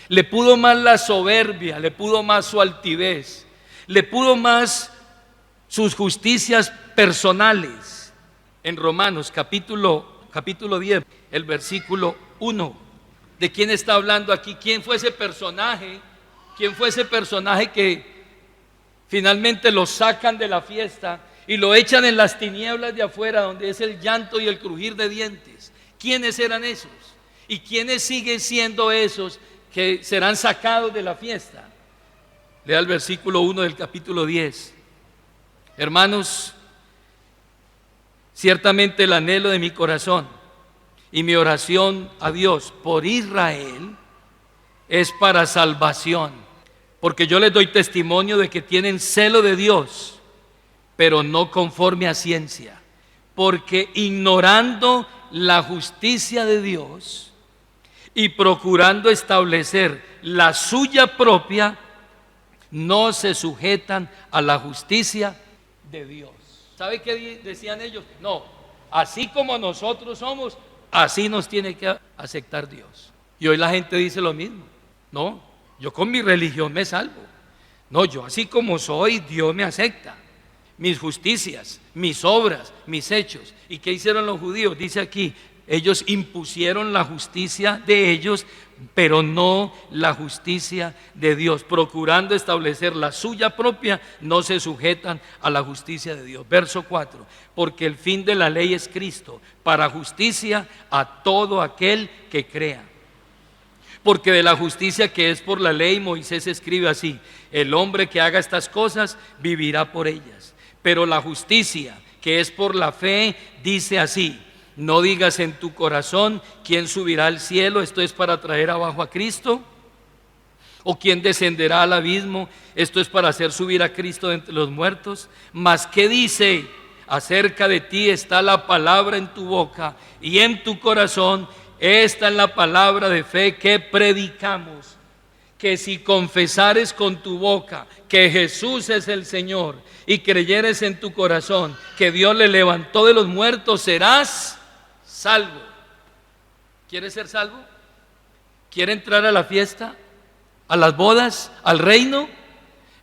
le pudo más la soberbia, le pudo más su altivez, le pudo más sus justicias personales. En Romanos capítulo 10, el versículo 1. ¿De quién está hablando aquí? ¿Quién fue ese personaje? ¿Quién fue ese personaje que finalmente lo sacan de la fiesta y lo echan en las tinieblas de afuera, donde es el llanto y el crujir de dientes? ¿Quiénes eran esos? ¿Y quiénes siguen siendo esos que serán sacados de la fiesta? Lea el versículo 1 del capítulo 10. Hermanos, ciertamente el anhelo de mi corazón y mi oración a Dios por Israel es para salvación, porque yo les doy testimonio de que tienen celo de Dios, pero no conforme a ciencia, porque ignorando la justicia de Dios y procurando establecer la suya propia, no se sujetan a la justicia de Dios. ¿Sabe qué decían ellos? No, así como nosotros somos, Así nos tiene que aceptar Dios. Y hoy la gente dice lo mismo. No, yo con mi religión me salvo. No, yo así como soy, Dios me acepta. Mis justicias, mis obras, mis hechos. ¿Y qué hicieron los judíos? Dice aquí, ellos impusieron la justicia de ellos, pero no la justicia de Dios. Procurando establecer la suya propia, no se sujetan a la justicia de Dios. Verso 4, porque el fin de la ley es Cristo, para justicia a todo aquel que crea. Porque de la justicia que es por la ley, Moisés escribe así: el hombre que haga estas cosas vivirá por ellas. Pero la justicia que es por la fe dice así: no digas en tu corazón quién subirá al cielo, esto es para traer abajo a Cristo, o quién descenderá al abismo, esto es para hacer subir a Cristo de entre los muertos. Mas ¿qué dice? Acerca de ti está la palabra en tu boca y en tu corazón. Esta es la palabra de fe que predicamos, que si confesares con tu boca que Jesús es el Señor y creyeres en tu corazón que Dios le levantó de los muertos, serás salvo. ¿Quiere ser salvo? ¿Quiere entrar a la fiesta? ¿A las bodas? ¿Al reino?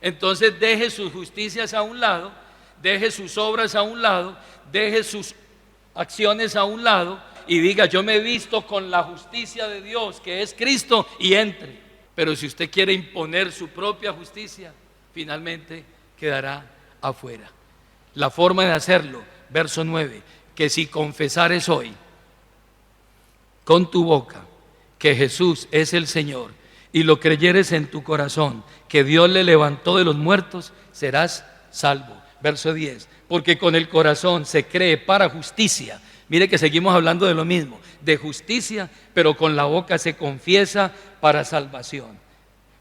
Entonces deje sus justicias a un lado, deje sus obras a un lado, deje sus acciones a un lado y diga: yo me he visto con la justicia de Dios que es Cristo, y entre. Pero si usted quiere imponer su propia justicia, finalmente quedará afuera. La forma de hacerlo, verso 9, que si confesares hoy con tu boca que Jesús es el Señor y lo creyeres en tu corazón que Dios le levantó de los muertos, serás salvo. Verso 10, porque con el corazón se cree para justicia. Mire que seguimos hablando de lo mismo, de justicia, pero con la boca se confiesa para salvación.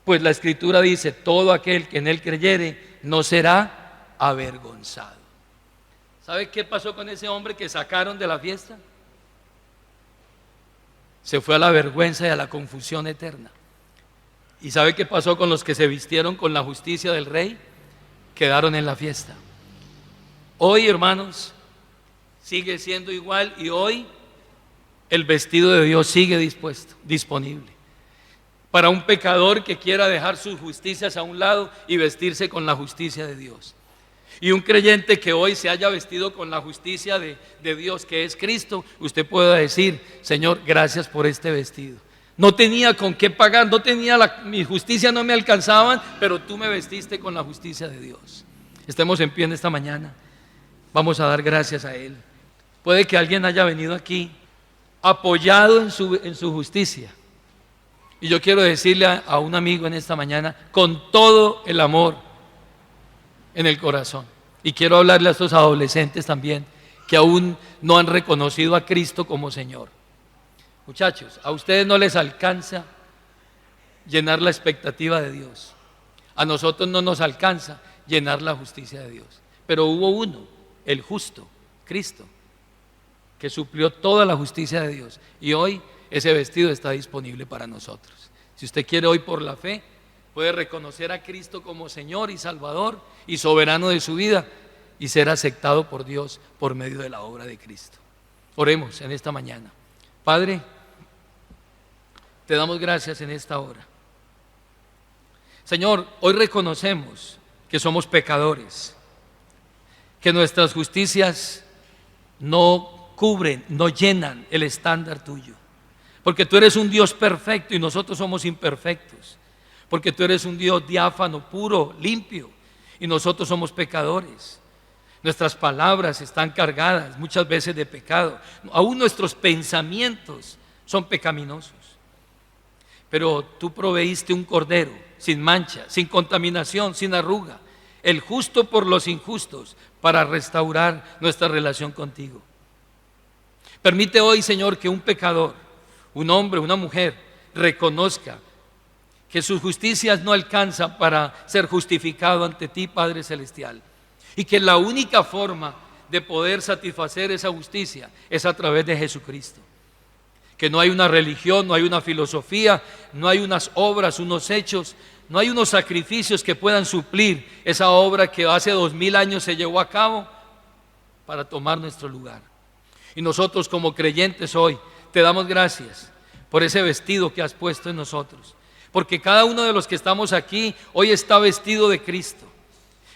Pues la Escritura dice: todo aquel que en él creyere no será avergonzado. ¿Sabe qué pasó con ese hombre que sacaron de la fiesta? Se fue a la vergüenza y a la confusión eterna. ¿Y sabe qué pasó con los que se vistieron con la justicia del Rey? Quedaron en la fiesta. Hoy, hermanos, sigue siendo igual, y hoy el vestido de Dios sigue disponible para un pecador que quiera dejar sus justicias a un lado y vestirse con la justicia de Dios. Y un creyente que hoy se haya vestido con la justicia de Dios, que es Cristo, usted pueda decir: Señor, gracias por este vestido. No tenía con qué pagar, no tenía mi justicia, no me alcanzaban, pero tú me vestiste con la justicia de Dios. Estemos en pie en esta mañana. Vamos a dar gracias a Él. Puede que alguien haya venido aquí apoyado en su justicia. Y yo quiero decirle a un amigo en esta mañana, con todo el amor en el corazón, y quiero hablarle a estos adolescentes también que aún no han reconocido a Cristo como Señor. Muchachos, a ustedes no les alcanza llenar la expectativa de Dios. A nosotros no nos alcanza llenar la justicia de Dios. Pero hubo uno, el justo, Cristo, que suplió toda la justicia de Dios, y hoy ese vestido está disponible para nosotros. Si usted quiere hoy por la fe, puede reconocer a Cristo como Señor y Salvador y soberano de su vida y ser aceptado por Dios por medio de la obra de Cristo. Oremos en esta mañana. Padre, te damos gracias en esta hora. Señor, hoy reconocemos que somos pecadores, que nuestras justicias no cubren, no llenan el estándar tuyo, porque tú eres un Dios perfecto y nosotros somos imperfectos, porque tú eres un Dios diáfano, puro, limpio, y nosotros somos pecadores. Nuestras palabras están cargadas muchas veces de pecado, aún nuestros pensamientos son pecaminosos, pero tú proveíste un cordero sin mancha, sin contaminación, sin arruga, el justo por los injustos, para restaurar nuestra relación contigo. Permite hoy, Señor, que un pecador, un hombre, una mujer, reconozca que sus justicias no alcanzan para ser justificado ante ti, Padre Celestial, y que la única forma de poder satisfacer esa justicia es a través de Jesucristo. Que no hay una religión, no hay una filosofía, no hay unas obras, unos hechos, no hay unos sacrificios que puedan suplir esa obra que hace 2000 años se llevó a cabo para tomar nuestro lugar. Y nosotros como creyentes hoy te damos gracias por ese vestido que has puesto en nosotros. Porque cada uno de los que estamos aquí hoy está vestido de Cristo.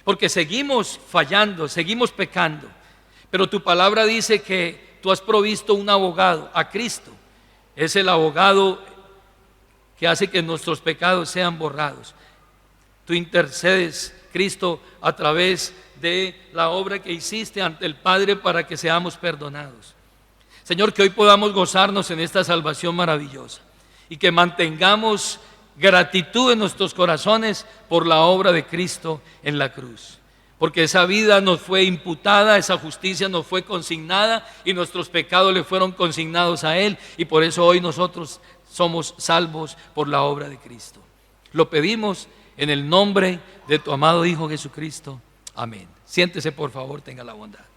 Porque seguimos fallando, seguimos pecando. Pero tu palabra dice que tú has provisto un abogado, a Cristo. Es el abogado que hace que nuestros pecados sean borrados. Tú intercedes, Cristo, a través de la obra que hiciste ante el Padre para que seamos perdonados. Señor, que hoy podamos gozarnos en esta salvación maravillosa y que mantengamos gratitud en nuestros corazones por la obra de Cristo en la cruz. Porque esa vida nos fue imputada, esa justicia nos fue consignada y nuestros pecados le fueron consignados a Él, y por eso hoy nosotros somos salvos por la obra de Cristo. Lo pedimos en el nombre de tu amado Hijo Jesucristo. Amén. Siéntese, por favor, tenga la bondad.